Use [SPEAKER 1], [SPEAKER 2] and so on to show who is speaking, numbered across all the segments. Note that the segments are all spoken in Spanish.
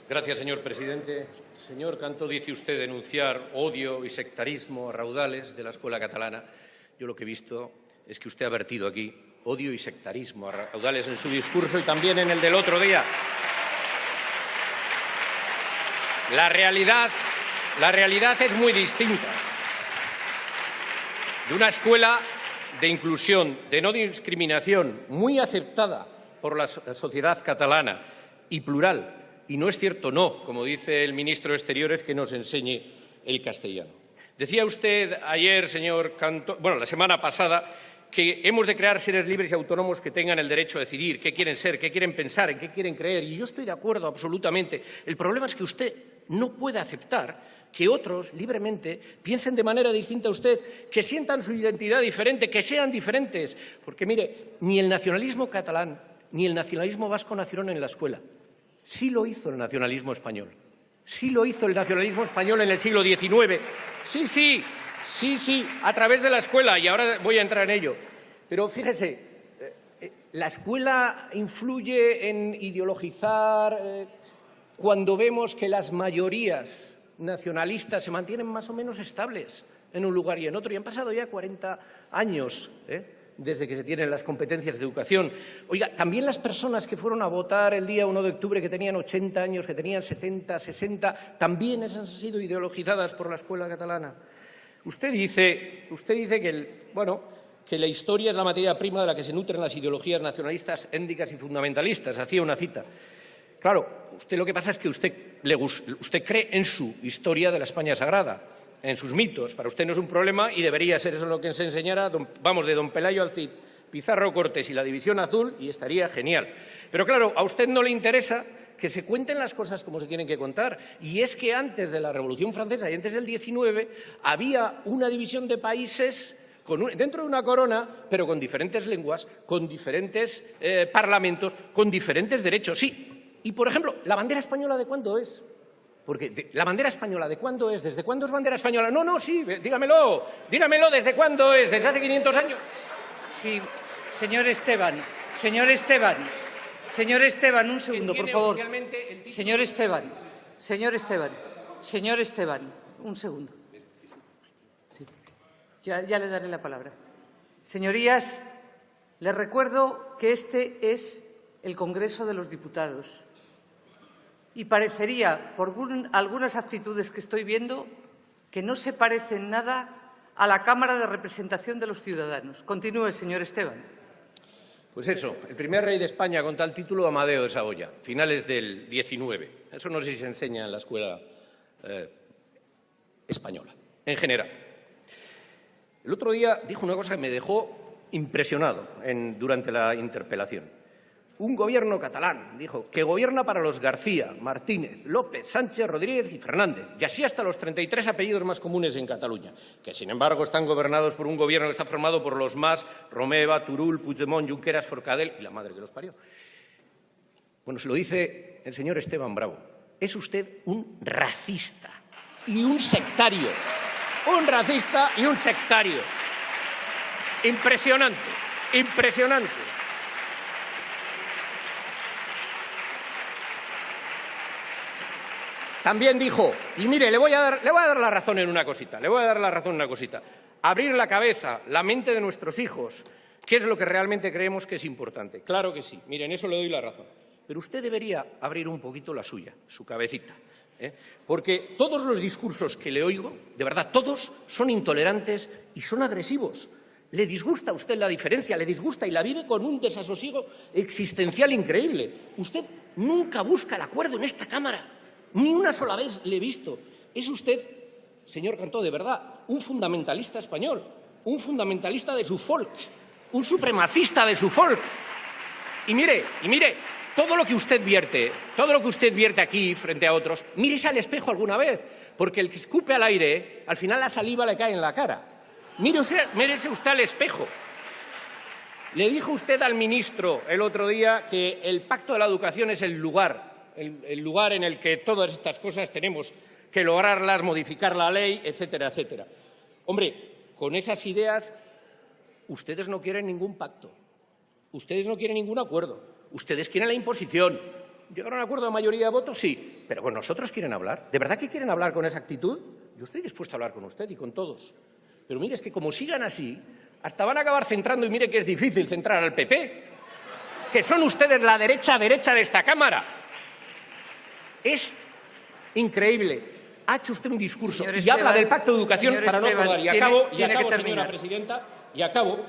[SPEAKER 1] Gracias, señor presidente. Señor Cantó, dice usted denunciar odio y sectarismo a raudales de la escuela catalana. Yo lo que he visto es que usted ha vertido aquí odio y sectarismo a raudales en su discurso y también en el del otro día. La realidad es muy distinta. De una escuela de inclusión, de no discriminación, muy aceptada por la sociedad catalana y plural. Y no es cierto, no, como dice el ministro de Exteriores, que nos enseñe el castellano. Decía usted ayer, señor Cantó, la semana pasada, que hemos de crear seres libres y autónomos que tengan el derecho a decidir qué quieren ser, qué quieren pensar, en qué quieren creer. Y yo estoy de acuerdo absolutamente. El problema es que usted no puede aceptar que otros libremente piensen de manera distinta a usted, que sientan su identidad diferente, que sean diferentes. Porque, mire, ni el nacionalismo catalán ni el nacionalismo vasco nacieron en la escuela. Sí lo hizo el nacionalismo español. Sí lo hizo el nacionalismo español en el siglo XIX. Sí, a través de la escuela, y ahora voy a entrar en ello. Pero fíjese, la escuela influye en ideologizar cuando vemos que las mayorías nacionalistas se mantienen más o menos estables en un lugar y en otro. Y han pasado ya 40 años, desde que se tienen las competencias de educación. Oiga, también las personas que fueron a votar el día 1 de octubre, que tenían 80 años, que tenían 70, 60, también esas han sido ideologizadas por la escuela catalana. Usted dice que la historia es la materia prima de la que se nutren las ideologías nacionalistas, étnicas y fundamentalistas. Hacía una cita. Claro, usted lo que pasa es que usted cree en su historia de la España sagrada, en sus mitos. Para usted no es un problema y debería ser eso lo que se enseñara, de don Pelayo al Cid, Pizarro Cortés y la División Azul, y estaría genial. Pero claro, a usted no le interesa que se cuenten las cosas como se tienen que contar. Y es que antes de la Revolución Francesa y antes del 19 había una división de países dentro de una corona, pero con diferentes lenguas, con diferentes parlamentos, con diferentes derechos. Sí. Y, por ejemplo, ¿la bandera española de cuándo es? Porque ¿la bandera española de cuándo es? ¿Desde cuándo es bandera española? No, sí, dígamelo, ¿desde cuándo es? ¿Desde hace 500 años?
[SPEAKER 2] Sí, señor Esteban, un segundo, por favor. Señor Esteban, un segundo. Sí. Ya le daré la palabra. Señorías, les recuerdo que este es el Congreso de los Diputados. Y parecería, por algunas actitudes que estoy viendo, que no se parecen nada a la Cámara de Representación de los Ciudadanos. Continúe, señor Esteban.
[SPEAKER 1] Pues eso, el primer rey de España con tal título, Amadeo de Saboya, finales del 19. Eso no sé si se enseña en la escuela española, en general. El otro día dijo una cosa que me dejó impresionado durante la interpelación. Un gobierno catalán, dijo, que gobierna para los García, Martínez, López, Sánchez, Rodríguez y Fernández, y así hasta los 33 apellidos más comunes en Cataluña, que sin embargo están gobernados por un gobierno que está formado por los Mas, Romeva, Turull, Puigdemont, Junqueras, Forcadell y la madre que los parió. Bueno, se lo dice el señor Esteban Bravo. Es usted un racista y un sectario. Un racista y un sectario. Impresionante, impresionante. También dijo, y mire, le voy a dar la razón en una cosita, abrir la cabeza, la mente de nuestros hijos, ¿qué es lo que realmente creemos que es importante? Claro que sí, mire, en eso le doy la razón. Pero usted debería abrir un poquito la suya, su cabecita, porque todos los discursos que le oigo, de verdad, todos son intolerantes y son agresivos. Le disgusta a usted la diferencia, le disgusta y la vive con un desasosiego existencial increíble. Usted nunca busca el acuerdo en esta Cámara. Ni una sola vez le he visto. Es usted, señor Cantó, de verdad, un fundamentalista español, un fundamentalista de su folk, un supremacista de su folk. Y mire, todo lo que usted vierte aquí frente a otros, mírese al espejo alguna vez, porque el que escupe al aire, al final la saliva le cae en la cara. Mírese usted al espejo. Le dijo usted al ministro el otro día que el Pacto de la Educación es el lugar en el que todas estas cosas tenemos que lograrlas, modificar la ley, etcétera, etcétera. Hombre, con esas ideas ustedes no quieren ningún pacto, ustedes no quieren ningún acuerdo, ustedes quieren la imposición. ¿Llegaron a un acuerdo de mayoría de votos? Sí. Pero con nosotros quieren hablar. ¿De verdad que quieren hablar con esa actitud? Yo estoy dispuesto a hablar con usted y con todos. Pero mire, es que como sigan así, hasta van a acabar centrando, y mire que es difícil centrar al PP, que son ustedes la derecha de esta Cámara. Es increíble. Ha hecho usted un discurso y habla del pacto de educación para no acordar. Y acabo, señora presidenta, y acabo.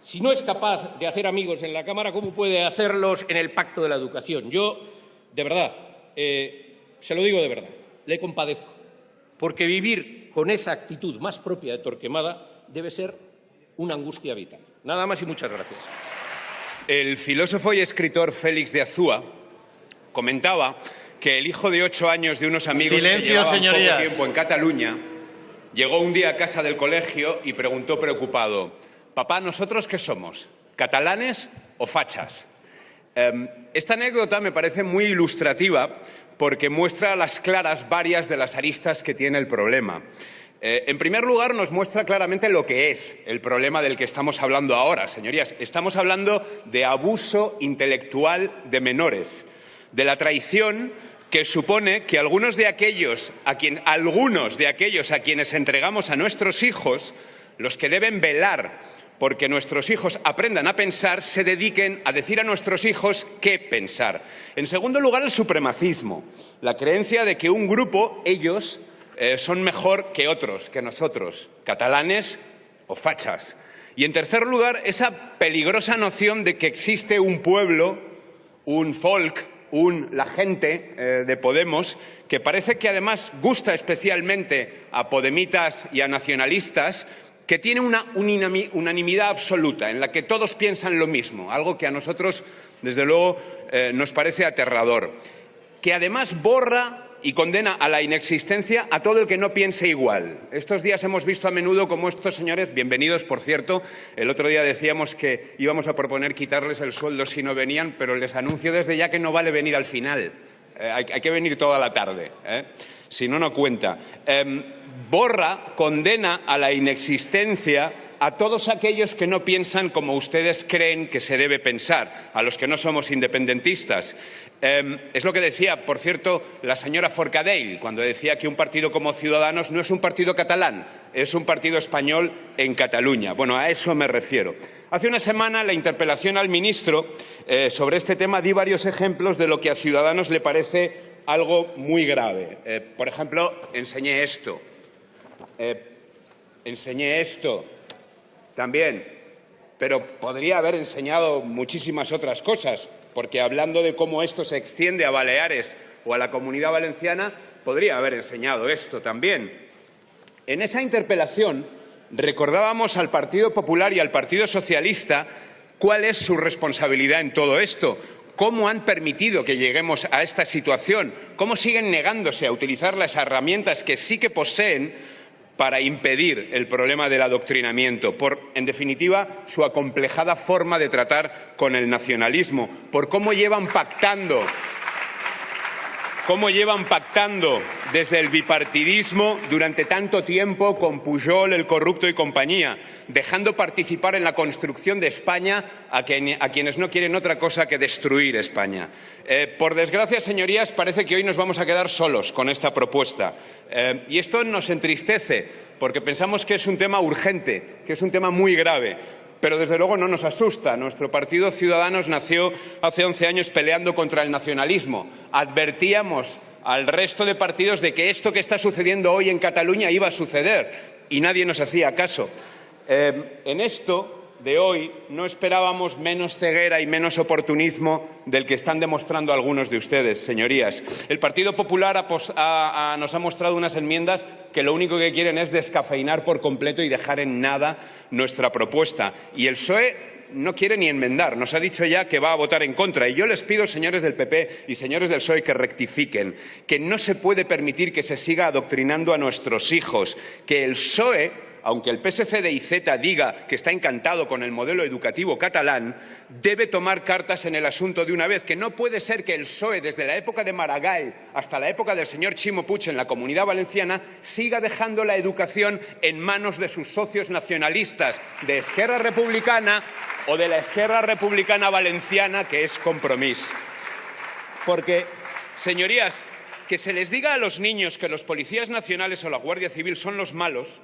[SPEAKER 1] Si no es capaz de hacer amigos en la Cámara, ¿cómo puede hacerlos en el pacto de la educación? Yo, de verdad, se lo digo de verdad, le compadezco, porque vivir con esa actitud más propia de Torquemada debe ser una angustia vital. Nada más y muchas gracias.
[SPEAKER 3] El filósofo y escritor Félix de Azúa comentaba que el hijo de 8 años de unos amigos que llevaban poco tiempo en Cataluña llegó un día a casa del colegio y preguntó preocupado: «Papá, ¿nosotros qué somos? ¿Catalanes o fachas?». Esta anécdota me parece muy ilustrativa porque muestra a las claras varias de las aristas que tiene el problema. En primer lugar, nos muestra claramente lo que es el problema del que estamos hablando ahora. Señorías, estamos hablando de abuso intelectual de menores, de la traición que supone que algunos de aquellos a quienes entregamos a nuestros hijos, los que deben velar porque nuestros hijos aprendan a pensar, se dediquen a decir a nuestros hijos qué pensar. En segundo lugar, el supremacismo, la creencia de que un grupo, ellos, son mejor que otros, que nosotros, catalanes o fachas. Y en tercer lugar, esa peligrosa noción de que existe un pueblo, un folk, la gente de Podemos, que parece que además gusta especialmente a podemitas y a nacionalistas, que tiene una unanimidad absoluta, en la que todos piensan lo mismo, algo que a nosotros, desde luego, nos parece aterrador, que además borra y condena a la inexistencia a todo el que no piense igual. Estos días hemos visto a menudo cómo estos señores, bienvenidos por cierto, el otro día decíamos que íbamos a proponer quitarles el sueldo si no venían, pero les anuncio desde ya que no vale venir al final. Hay que venir toda la tarde, si no, no cuenta. Borra, condena a la inexistencia a todos aquellos que no piensan como ustedes creen que se debe pensar, a los que no somos independentistas. Es lo que decía, por cierto, la señora Forcadell, cuando decía que un partido como Ciudadanos no es un partido catalán, es un partido español en Cataluña. Bueno, a eso me refiero. Hace una semana, en la interpelación al ministro sobre este tema, di varios ejemplos de lo que a Ciudadanos le parece algo muy grave. Por ejemplo, enseñé esto también, pero podría haber enseñado muchísimas otras cosas, porque hablando de cómo esto se extiende a Baleares o a la Comunidad Valenciana, podría haber enseñado esto también. En esa interpelación recordábamos al Partido Popular y al Partido Socialista cuál es su responsabilidad en todo esto, cómo han permitido que lleguemos a esta situación, cómo siguen negándose a utilizar las herramientas que sí que poseen para impedir el problema del adoctrinamiento, por, en definitiva, su acomplejada forma de tratar con el nacionalismo, por cómo llevan pactando desde el bipartidismo durante tanto tiempo con Pujol, el corrupto y compañía, dejando participar en la construcción de España a quienes no quieren otra cosa que destruir España. Por desgracia, señorías, parece que hoy nos vamos a quedar solos con esta propuesta. Y esto nos entristece, porque pensamos que es un tema urgente, que es un tema muy grave. Pero, desde luego, no nos asusta. Nuestro partido Ciudadanos nació hace 11 años peleando contra el nacionalismo. Advertíamos al resto de partidos de que esto que está sucediendo hoy en Cataluña iba a suceder y nadie nos hacía caso. En esto de hoy no esperábamos menos ceguera y menos oportunismo del que están demostrando algunos de ustedes, señorías. El Partido Popular nos ha mostrado unas enmiendas que lo único que quieren es descafeinar por completo y dejar en nada nuestra propuesta. Y el PSOE no quiere ni enmendar, nos ha dicho ya que va a votar en contra. Y yo les pido, señores del PP y señores del PSOE, que rectifiquen, que no se puede permitir que se siga adoctrinando a nuestros hijos, que el PSOE, aunque el PSC de IZ diga que está encantado con el modelo educativo catalán, debe tomar cartas en el asunto de una vez, que no puede ser que el PSOE, desde la época de Maragall hasta la época del señor Ximo Puig en la Comunidad Valenciana, siga dejando la educación en manos de sus socios nacionalistas de Esquerra Republicana o de la Esquerra Republicana Valenciana, que es Compromís. Porque, señorías, que se les diga a los niños que los policías nacionales o la Guardia Civil son los malos,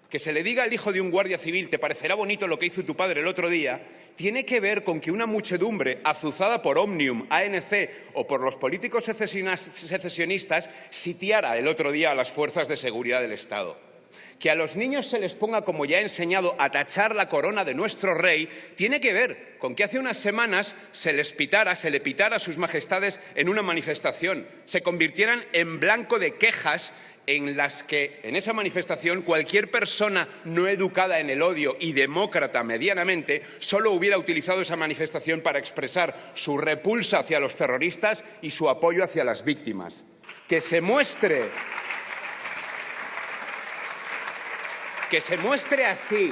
[SPEAKER 3] que se le diga al hijo de un guardia civil, te parecerá bonito lo que hizo tu padre el otro día, tiene que ver con que una muchedumbre azuzada por Omnium, ANC o por los políticos secesionistas sitiara el otro día a las fuerzas de seguridad del Estado. Que a los niños se les ponga, como ya he enseñado, a tachar la corona de nuestro rey, tiene que ver con que hace unas semanas se le pitara a sus majestades en una manifestación, se convirtieran en blanco de quejas en las que, en esa manifestación, cualquier persona no educada en el odio y demócrata medianamente solo hubiera utilizado esa manifestación para expresar su repulsa hacia los terroristas y su apoyo hacia las víctimas. Que se muestre así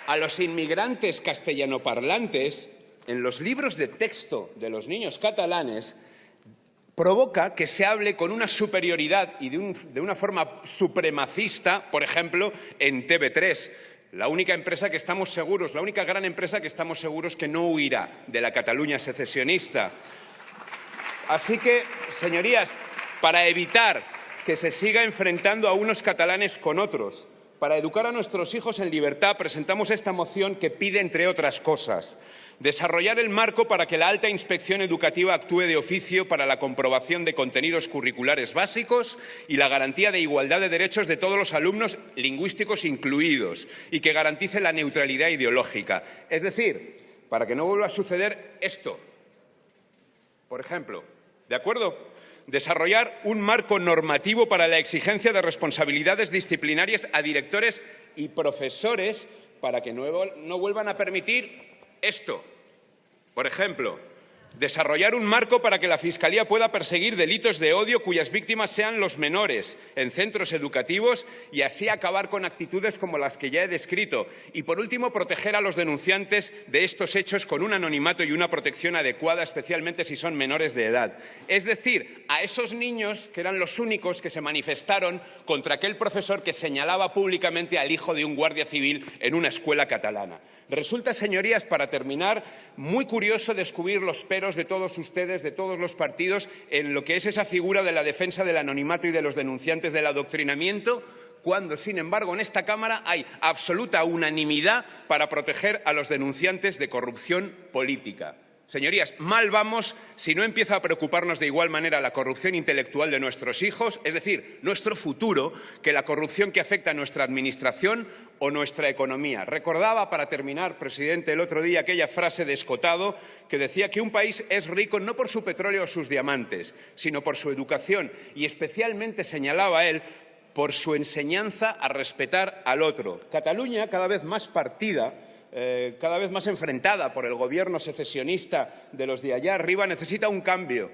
[SPEAKER 3] a los inmigrantes castellanoparlantes en los libros de texto de los niños catalanes provoca que se hable con una superioridad y de una forma supremacista, por ejemplo, en TV3. La única empresa que estamos seguros, la única gran empresa que estamos seguros que no huirá de la Cataluña secesionista. Así que, señorías, para evitar que se siga enfrentando a unos catalanes con otros, para educar a nuestros hijos en libertad, presentamos esta moción que pide, entre otras cosas, desarrollar el marco para que la alta inspección educativa actúe de oficio para la comprobación de contenidos curriculares básicos y la garantía de igualdad de derechos de todos los alumnos, lingüísticos incluidos, y que garantice la neutralidad ideológica. Es decir, para que no vuelva a suceder esto. Por ejemplo, ¿de acuerdo? Desarrollar un marco normativo para la exigencia de responsabilidades disciplinarias a directores y profesores para que no vuelvan a permitir esto. Por ejemplo, desarrollar un marco para que la Fiscalía pueda perseguir delitos de odio cuyas víctimas sean los menores en centros educativos y así acabar con actitudes como las que ya he descrito. Y, por último, proteger a los denunciantes de estos hechos con un anonimato y una protección adecuada, especialmente si son menores de edad. Es decir, a esos niños que eran los únicos que se manifestaron contra aquel profesor que señalaba públicamente al hijo de un guardia civil en una escuela catalana. Resulta, señorías, para terminar, muy curioso descubrir los peros de todos ustedes, de todos los partidos, en lo que es esa figura de la defensa del anonimato y de los denunciantes del adoctrinamiento, cuando, sin embargo, en esta Cámara hay absoluta unanimidad para proteger a los denunciantes de corrupción política. Señorías, mal vamos si no empieza a preocuparnos de igual manera la corrupción intelectual de nuestros hijos, es decir, nuestro futuro, que la corrupción que afecta a nuestra administración o nuestra economía. Recordaba, para terminar, presidente, el otro día aquella frase de Escotado que decía que un país es rico no por su petróleo o sus diamantes, sino por su educación y especialmente, señalaba él, por su enseñanza a respetar al otro. Cataluña, cada vez más partida, cada vez más enfrentada por el gobierno secesionista de los de allá arriba, necesita un cambio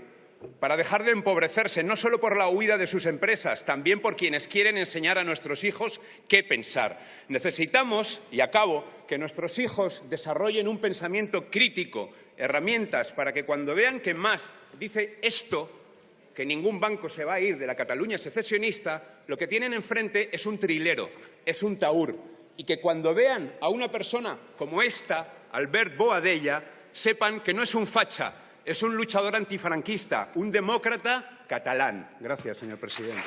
[SPEAKER 3] para dejar de empobrecerse, no solo por la huida de sus empresas, también por quienes quieren enseñar a nuestros hijos qué pensar. Necesitamos, y acabo, que nuestros hijos desarrollen un pensamiento crítico, herramientas para que cuando vean que Mas dice esto, que ningún banco se va a ir de la Cataluña secesionista, lo que tienen enfrente es un trilero, es un tahúr. Y que cuando vean a una persona como esta, Albert Boadella, sepan que no es un facha, es un luchador antifranquista, un demócrata catalán. Gracias, señor presidente.